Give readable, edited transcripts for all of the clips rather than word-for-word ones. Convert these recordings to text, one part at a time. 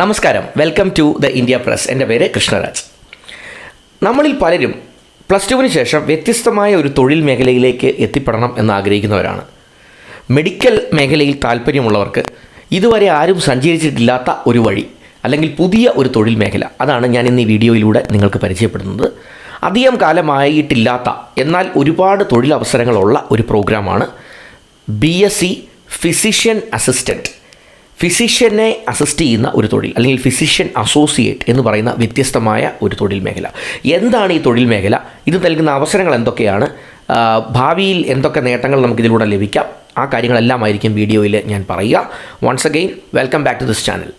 നമസ്കാരം, welcome to the India press. എൻ്റെ പേര് കൃഷ്ണരാജ്. നമ്മളിൽ പലരും പ്ലസ് ടുവിന് ശേഷം വ്യത്യസ്തമായ ഒരു തൊഴിൽ മേഖലയിലേക്ക് എത്തിപ്പെടണം എന്ന് ആഗ്രഹിക്കുന്നവരാണ്. മെഡിക്കൽ മേഖലയിൽ താല്പര്യമുള്ളവർക്ക് ഇതുവരെ ആരും സഞ്ചരിച്ചിട്ടില്ലാത്ത ഒരു വഴി അല്ലെങ്കിൽ പുതിയ ഒരു തൊഴിൽ മേഖല, അതാണ് ഞാൻ ഇന്ന് ഈ വീഡിയോയിലൂടെ നിങ്ങൾക്ക് പരിചയപ്പെടുന്നത്. അധികം കാലമായിട്ടില്ലാത്ത എന്നാൽ ഒരുപാട് തൊഴിലവസരങ്ങളുള്ള ഒരു പ്രോഗ്രാമാണ് BSc ഫിസിഷ്യൻ അസിസ്റ്റൻറ്റ്. ഫിസിഷ്യനെ അസിസ്റ്റ് ചെയ്യുന്ന ഒരു തൊഴിൽ അല്ലെങ്കിൽ ഫിസിഷ്യൻ അസോസിയേറ്റ് എന്ന് പറയുന്ന വ്യത്യസ്തമായ ഒരു തൊഴിൽ മേഖല. എന്താണ് ഈ തൊഴിൽ മേഖല? ഇത് നൽകുന്ന അവസരങ്ങൾ എന്തൊക്കെയാണ്? ഭാവിയിൽ എന്തൊക്കെ നേട്ടങ്ങൾ നമുക്കിതിലൂടെ ലഭിക്കാം? ആ കാര്യങ്ങളെല്ലാമായിരിക്കും വീഡിയോയിൽ ഞാൻ പറയുക. Once again welcome back to this channel.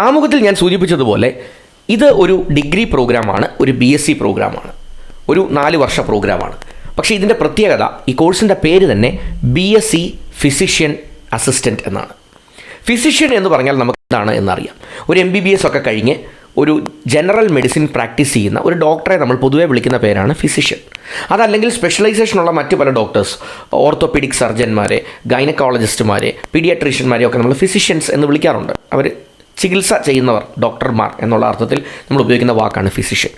ആമുഖത്തിൽ ഞാൻ സൂചിപ്പിച്ചതുപോലെ ഇത് ഒരു ഡിഗ്രി പ്രോഗ്രാമാണ്, ഒരു BSc പ്രോഗ്രാമാണ്, ഒരു 4 വർഷ പ്രോഗ്രാമാണ്. പക്ഷേ ഇതിൻ്റെ പ്രത്യേകത, ഈ കോഴ്സിൻ്റെ പേര് തന്നെ BSc ഫിസിഷ്യൻ അസിസ്റ്റൻറ്റ് എന്നാണ്. ഫിസിഷ്യൻ എന്ന് പറഞ്ഞാൽ നമുക്ക് എന്താണ് എന്നറിയാം. ഒരു MBBS ഒക്കെ കഴിഞ്ഞ് ഒരു ജനറൽ മെഡിസിൻ പ്രാക്ടീസ് ചെയ്യുന്ന ഒരു ഡോക്ടറെ നമ്മൾ പൊതുവെ വിളിക്കുന്ന പേരാണ് ഫിസിഷ്യൻ. അതല്ലെങ്കിൽ സ്പെഷ്യലൈസേഷനുള്ള മറ്റു പല ഡോക്ടേഴ്സ്, ഓർത്തോപീഡിക് സർജന്മാരെ, ഗൈനക്കോളജിസ്റ്റുമാരെ, പീഡിയാട്രീഷ്യന്മാരെ ഒക്കെ നമ്മൾ ഫിസിഷ്യൻസ് എന്ന് വിളിക്കാറുണ്ട്. അവർ ചികിത്സ ചെയ്യുന്നവർ, ഡോക്ടർമാർ എന്നുള്ള അർത്ഥത്തിൽ നമ്മൾ ഉപയോഗിക്കുന്ന വാക്കാണ് ഫിസിഷ്യൻ.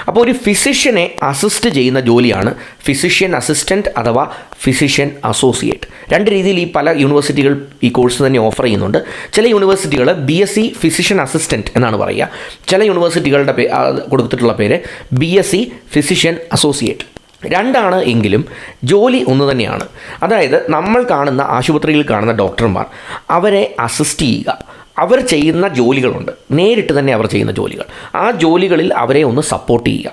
അപ്പോൾ ഒരു ഫിസിഷ്യനെ അസിസ്റ്റ് ചെയ്യുന്ന ജോലിയാണ് ഫിസിഷ്യൻ അസിസ്റ്റൻറ്റ് അഥവാ ഫിസിഷ്യൻ അസോസിയേറ്റ്. രണ്ട് രീതിയിൽ ഈ പല യൂണിവേഴ്സിറ്റികൾ ഈ കോഴ്സ് തന്നെ ഓഫർ ചെയ്യുന്നുണ്ട്. ചില യൂണിവേഴ്സിറ്റികൾ BSc ഫിസിഷ്യൻ അസിസ്റ്റൻറ്റ് എന്നാണ് പറയുക. ചില യൂണിവേഴ്സിറ്റികളുടെ കൊടുത്തിട്ടുള്ള പേര് BSc ഫിസിഷ്യൻ അസോസിയേറ്റ്. രണ്ടാണ് എങ്കിലും ജോലി ഒന്ന് തന്നെയാണ്. അതായത് നമ്മൾ കാണുന്ന ആശുപത്രിയിൽ കാണുന്ന ഡോക്ടർമാർ, അവരെ അസിസ്റ്റ് ചെയ്യുക. അവർ ചെയ്യുന്ന ജോലികളുണ്ട്, നേരിട്ട് തന്നെ അവർ ചെയ്യുന്ന ജോലികൾ. ആ ജോലികളിൽ അവരെ ഒന്ന് സപ്പോർട്ട് ചെയ്യുക.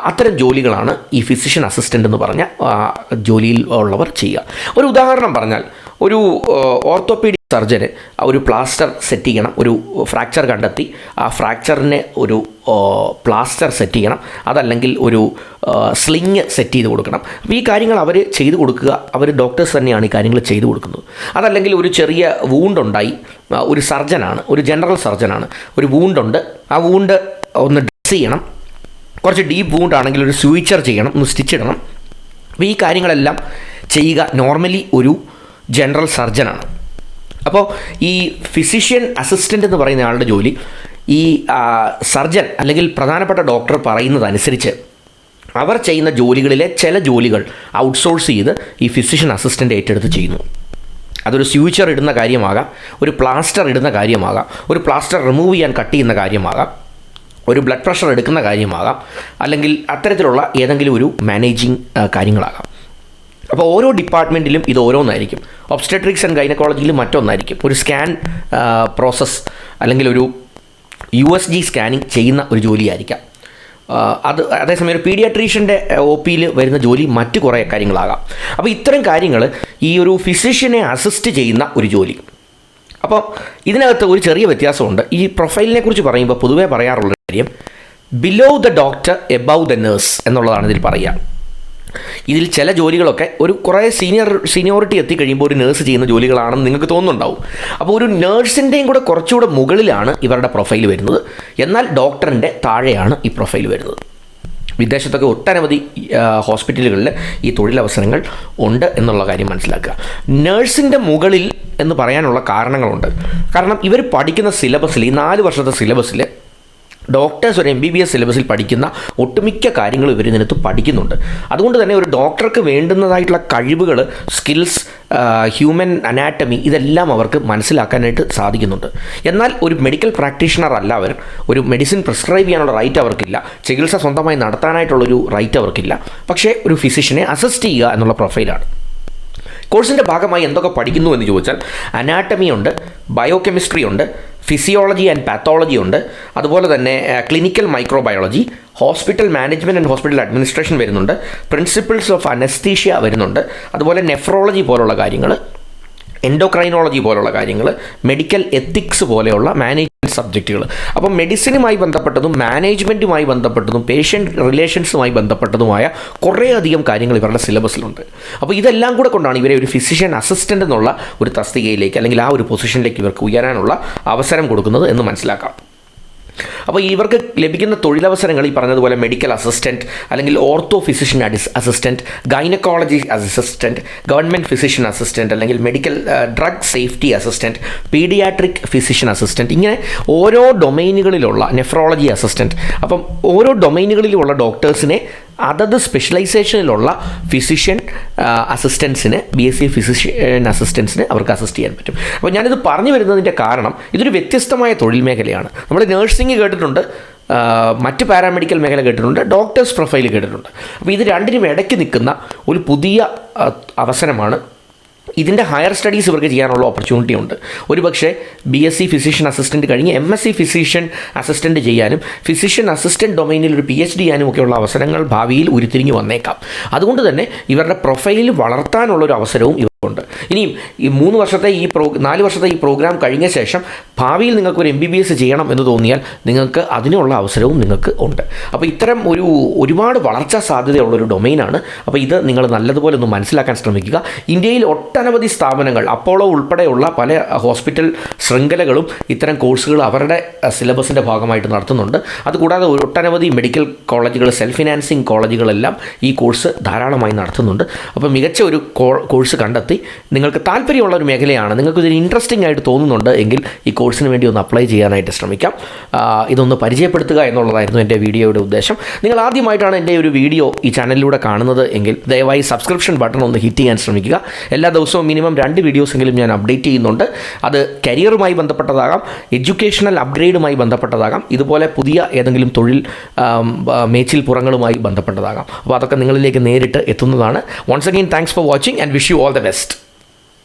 അത്തരം ജോലികളാണ് ഈ ഫിസിഷ്യൻ അസിസ്റ്റൻ്റ് എന്ന് പറഞ്ഞ ജോലിയിൽ ഉള്ളവർ ചെയ്യുക. ഒരു ഉദാഹരണം പറഞ്ഞാൽ, ഒരു ഓർത്തോപീഡിക് സർജന് ഒരു പ്ലാസ്റ്റർ സെറ്റ് ചെയ്യണം. ഒരു ഫ്രാക്ചർ കണ്ടെത്തി ആ ഫ്രാക്ചറിന് ഒരു പ്ലാസ്റ്റർ സെറ്റ് ചെയ്യണം. അതല്ലെങ്കിൽ ഒരു സ്ലിങ് സെറ്റ് ചെയ്ത് കൊടുക്കണം. അപ്പോൾ ഈ കാര്യങ്ങൾ അവർ ചെയ്തു കൊടുക്കുക. അവർ ഡോക്ടേഴ്സ് തന്നെയാണ് ഈ കാര്യങ്ങൾ ചെയ്തു കൊടുക്കുന്നത്. അതല്ലെങ്കിൽ ഒരു ചെറിയ വൂണ്ടുണ്ടായി, ഒരു സർജനാണ്, ഒരു ജനറൽ സർജനാണ്, ഒരു വൂണ്ടുണ്ട്, ആ വൂണ്ട് ഒന്ന് ഡ്രസ് ചെയ്യണം. കുറച്ച് ഡീപ്പ് വൂണ്ട് ആണെങ്കിൽ ഒരു സ്യൂച്ചർ ചെയ്യണം, ഒന്ന് സ്റ്റിച്ച് ഇടണം. അപ്പോൾ ഈ കാര്യങ്ങളെല്ലാം ചെയ്യുക നോർമലി ഒരു ജനറൽ സർജനാണ്. അപ്പോൾ ഈ ഫിസിഷ്യൻ അസിസ്റ്റൻ്റ് എന്ന് പറയുന്ന ആളുടെ ജോലി, ഈ സർജൻ അല്ലെങ്കിൽ പ്രധാനപ്പെട്ട ഡോക്ടർ പറയുന്നതനുസരിച്ച് അവർ ചെയ്യുന്ന ജോലികളിലെ ചില ജോലികൾ ഔട്ട്സോഴ്സ് ചെയ്ത് ഈ ഫിസിഷ്യൻ അസിസ്റ്റൻ്റ് ഏറ്റെടുത്ത് ചെയ്യുന്നു. അതൊരു സ്യൂച്ചർ ഇടുന്ന കാര്യമാകാം, ഒരു പ്ലാസ്റ്റർ ഇടുന്ന കാര്യമാകാം, ഒരു പ്ലാസ്റ്റർ റിമൂവ് ചെയ്യാൻ കട്ട് ചെയ്യുന്ന കാര്യമാകാം, ഒരു ബ്ലഡ് പ്രഷർ എടുക്കുന്ന കാര്യമാകാം, അല്ലെങ്കിൽ അത്തരത്തിലുള്ള ഏതെങ്കിലും ഒരു മാനേജിങ് കാര്യങ്ങളാകാം. അപ്പോൾ ഓരോ ഡിപ്പാർട്ട്മെൻറ്റിലും ഇത് ഓരോന്നായിരിക്കും. Obstetrics and ഗൈനക്കോളജിയിൽ മറ്റൊന്നായിരിക്കും. ഒരു സ്കാൻ പ്രോസസ്സ് അല്ലെങ്കിൽ ഒരു USG സ്കാനിങ് ചെയ്യുന്ന ഒരു ജോലിയായിരിക്കാം. അതേസമയം ഒരു പീഡിയാട്രീഷ്യൻ്റെ OPയിൽ വരുന്ന ജോലി മറ്റു കുറേ കാര്യങ്ങളാകാം. അപ്പോൾ ഇത്തരം കാര്യങ്ങൾ ഈ ഒരു ഫിസിഷ്യനെ അസിസ്റ്റ് ചെയ്യുന്ന ഒരു ജോലി. അപ്പോൾ ഇതിനകത്ത് ഒരു ചെറിയ വ്യത്യാസമുണ്ട്. ഈ പ്രൊഫൈലിനെ കുറിച്ച് പറയുമ്പോൾ പൊതുവേ പറയാറുള്ള കാര്യം, below the doctor above the nurse എന്നുള്ളതാണ് ഇതിൽ പറയുക. ഇതിൽ ചില ജോലികളൊക്കെ ഒരു കുറേ സീനിയോറിറ്റി എത്തിക്കഴിയുമ്പോൾ ഒരു നേഴ്സ് ചെയ്യുന്ന ജോലികളാണെന്ന് നിങ്ങൾക്ക് തോന്നുന്നുണ്ടാവും. അപ്പോൾ ഒരു നേഴ്സിൻ്റെയും കൂടെ കുറച്ചുകൂടെ മുകളിലാണ് ഇവരുടെ പ്രൊഫൈൽ വരുന്നത്. എന്നാൽ ഡോക്ടറിൻ്റെ താഴെയാണ് ഈ പ്രൊഫൈൽ വരുന്നത്. വിദേശത്തൊക്കെ ഒട്ടനവധി ഹോസ്പിറ്റലുകളിൽ ഈ തൊഴിലവസരങ്ങൾ ഉണ്ട് എന്നുള്ള കാര്യം മനസ്സിലാക്കുക. നേഴ്സിൻ്റെ മുകളിൽ എന്ന് പറയാനുള്ള കാരണങ്ങളുണ്ട്. കാരണം ഇവർ പഠിക്കുന്ന സിലബസിൽ, ഈ 4 വർഷത്തെ സിലബസിൽ ഡോക്ടേഴ്സ് ഒരു MBBS സിലബസിൽ പഠിക്കുന്ന ഒട്ടുമിക്ക കാര്യങ്ങൾ ഇവർ ഇതിനകത്ത് പഠിക്കുന്നുണ്ട്. അതുകൊണ്ട് തന്നെ ഒരു ഡോക്ടർക്ക് വേണ്ടുന്നതായിട്ടുള്ള കഴിവുകൾ, സ്കിൽസ്, ഹ്യൂമൻ അനാറ്റമി, ഇതെല്ലാം അവർക്ക് മനസ്സിലാക്കാനായിട്ട് സാധിക്കുന്നുണ്ട്. എന്നാൽ ഒരു മെഡിക്കൽ പ്രാക്ടീഷണർ അല്ല അവർ. ഒരു മെഡിസിൻ പ്രിസ്ക്രൈബ് ചെയ്യാനുള്ള റൈറ്റ് അവർക്കില്ല. ചികിത്സ സ്വന്തമായി നടത്താനായിട്ടുള്ളൊരു റൈറ്റ് അവർക്കില്ല. പക്ഷേ ഒരു ഫിസിഷ്യനെ അസിസ്റ്റ് ചെയ്യുക എന്നുള്ള പ്രൊഫൈലാണ്. കോഴ്സിൻ്റെ ഭാഗമായി എന്തൊക്കെ പഠിക്കുന്നു എന്ന് ചോദിച്ചാൽ, അനാറ്റമി ഉണ്ട്, ബയോകെമിസ്ട്രി ഉണ്ട്, ഫിസിയോളജി ആൻഡ് പാത്തോളജി ഉണ്ട്, അതുപോലെ തന്നെ clinical microbiology, hospital management and hospital administration വരുന്നുണ്ട്, പ്രിൻസിപ്പിൾസ് ഓഫ് അനസ്തീഷ്യ വരുന്നുണ്ട്, അതുപോലെ നെഫ്രോളജി പോലുള്ള കാര്യങ്ങൾ, എൻഡോക്രൈനോളജി പോലുള്ള കാര്യങ്ങൾ, മെഡിക്കൽ എത്തിക്സ് പോലെയുള്ള മാനേജ്മെൻറ്റ് സബ്ജക്റ്റുകൾ. അപ്പോൾ മെഡിസിനുമായി ബന്ധപ്പെട്ടതും മാനേജ്മെൻറ്റുമായി ബന്ധപ്പെട്ടതും പേഷ്യൻ്റ് റിലേഷൻസുമായി ബന്ധപ്പെട്ടതുമായ കുറേയധികം കാര്യങ്ങൾ ഇവരുടെ സിലബസിലുണ്ട്. അപ്പോൾ ഇതെല്ലാം കൂടെ കൊണ്ടാണ് ഇവരെ ഒരു ഫിസിഷ്യൻ അസിസ്റ്റൻ്റ് എന്നുള്ള ഒരു തസ്തികയിലേക്ക് അല്ലെങ്കിൽ ആ ഒരു പൊസിഷനിലേക്ക് ഇവർക്ക് ഉയരാനുള്ള അവസരം കൊടുക്കുന്നത് എന്ന് മനസ്സിലാക്കാം. അപ്പോൾ ഇവർക്ക് ലഭിക്കുന്ന തൊഴിലവസരങ്ങൾ ഈ പറഞ്ഞതുപോലെ മെഡിക്കൽ അസിസ്റ്റൻറ്റ്, അല്ലെങ്കിൽ ortho physician assistant, gynaecology assistant, government physician assistant, അല്ലെങ്കിൽ medical drug safety assistant, paediatric physician assistant, ഇങ്ങനെ ഓരോ ഡൊമൈനുകളിലുള്ള നെഫ്രോളജി അസിസ്റ്റൻറ്റ്. അപ്പം ഓരോ ഡൊമൈനുകളിലുള്ള ഡോക്ടേഴ്സിനെ അതത് സ്പെഷ്യലൈസേഷനിലുള്ള ഫിസിഷ്യൻ അസിസ്റ്റൻസിന്, BSc ഫിസിഷ്യൻ അസിസ്റ്റൻസിന് അവർക്ക് അസിസ്റ്റ് ചെയ്യാൻ പറ്റും. അപ്പോൾ ഞാനിത് പറഞ്ഞു വരുന്നതിൻ്റെ കാരണം ഇതൊരു വ്യത്യസ്തമായ തൊഴിൽ മേഖലയാണ്. നമ്മൾ നഴ്സിംഗ് കേട്ടിട്ടുണ്ട്, മറ്റ് പാരാമെഡിക്കൽ മേഖല കേട്ടിട്ടുണ്ട്, ഡോക്ടേഴ്സ് പ്രൊഫൈൽ കേട്ടിട്ടുണ്ട്. അപ്പോൾ ഇത് രണ്ടിനും ഇടയ്ക്ക് നിൽക്കുന്ന ഒരു പുതിയ അവസരമാണ്. ഇതിൻ്റെ ഹയർ സ്റ്റഡീസ് ഇവർക്ക് ചെയ്യാനുള്ള ഓപ്പർച്യൂണിറ്റി ഉണ്ട്. ഒരു പക്ഷേ BSc ഫിസിഷ്യൻ അസിസ്റ്റൻറ്റ് കഴിഞ്ഞ് MSc ഫിസിഷ്യൻ അസിസ്റ്റൻറ്റ് ചെയ്യാനും ഫിസിഷ്യൻ അസിസ്റ്റൻറ്റ് ഡൊമൈനിൽ ഒരു PhD ചെയ്യാനും ഒക്കെയുള്ള അവസരങ്ങൾ ഭാവിയിൽ ഉരുത്തിരിഞ്ഞ് വന്നേക്കാം. അതുകൊണ്ട് തന്നെ ഇവരുടെ പ്രൊഫൈൽ വളർത്താനുള്ളൊരു അവസരവും ഉണ്ട്. ഇനിയും ഈ 4 വർഷത്തെ ഈ പ്രോഗ്രാം കഴിഞ്ഞ ശേഷം ഭാവിയിൽ നിങ്ങൾക്കൊരു MBBS ചെയ്യണം എന്ന് തോന്നിയാൽ നിങ്ങൾക്ക് അതിനുള്ള അവസരവും നിങ്ങൾക്ക് ഉണ്ട്. അപ്പോൾ ഇത്തരം ഒരുപാട് വളർച്ചാ സാധ്യതയുള്ളൊരു ഡൊമൈനാണ്. അപ്പോൾ ഇത് നിങ്ങൾ നല്ലതുപോലെ ഒന്ന് മനസ്സിലാക്കാൻ ശ്രമിക്കുക. ഇന്ത്യയിൽ ഒട്ടനവധി സ്ഥാപനങ്ങൾ, അപ്പോളോ ഉൾപ്പെടെയുള്ള പല ഹോസ്പിറ്റൽ ശൃംഖലകളും ഇത്തരം കോഴ്സുകൾ അവരുടെ സിലബസിൻ്റെ ഭാഗമായിട്ട് നടത്തുന്നുണ്ട്. അതുകൂടാതെ ഒട്ടനവധി മെഡിക്കൽ കോളേജുകൾ, സെൽഫ് ഫിനാൻസിങ് കോളേജുകളെല്ലാം ഈ കോഴ്സ് ധാരാളമായി നടത്തുന്നുണ്ട്. അപ്പോൾ മികച്ച ഒരു കോഴ്സ് കണ്ടെത്തി നിങ്ങൾക്ക് താല്പര്യമുള്ള ഒരു മേഖലയാണ്, നിങ്ങൾക്ക് ഇതിന് ഇൻട്രസ്റ്റിംഗ് ആയിട്ട് തോന്നുന്നുണ്ട് എങ്കിൽ ഈ കോഴ്സിന് വേണ്ടി ഒന്ന് അപ്ലൈ ചെയ്യാനായിട്ട് ശ്രമിക്കാം. ഇതൊന്ന് പരിചയപ്പെടുത്തുക എന്നുള്ളതായിരുന്നു എൻ്റെ വീഡിയോയുടെ ഉദ്ദേശം. നിങ്ങൾ ആദ്യമായിട്ടാണ് എൻ്റെ ഒരു വീഡിയോ ഈ ചാനലിലൂടെ കാണുന്നത് എങ്കിൽ ദയവായി സബ്സ്ക്രിപ്ഷൻ ബട്ടൺ ഒന്ന് ഹിറ്റ് ചെയ്യാൻ ശ്രമിക്കുക. എല്ലാ ദിവസവും മിനിമം 2 വീഡിയോസെങ്കിലും ഞാൻ അപ്ഡേറ്റ് ചെയ്യുന്നുണ്ട്. അത് കരിയറുമായി ബന്ധപ്പെട്ടതാകാം, എഡ്യൂക്കേഷണൽ അപ്ഗ്രേഡുമായി ബന്ധപ്പെട്ടതാകാം, ഇതുപോലെ പുതിയ ഏതെങ്കിലും തൊഴിൽ മേച്ചിൽ പുറങ്ങളുമായി ബന്ധപ്പെട്ടതാകാം. അപ്പോൾ അതൊക്കെ നിങ്ങളിലേക്ക് നേരിട്ട് എത്തുന്നതാണ്. Once again thanks for watching and wish you all the best.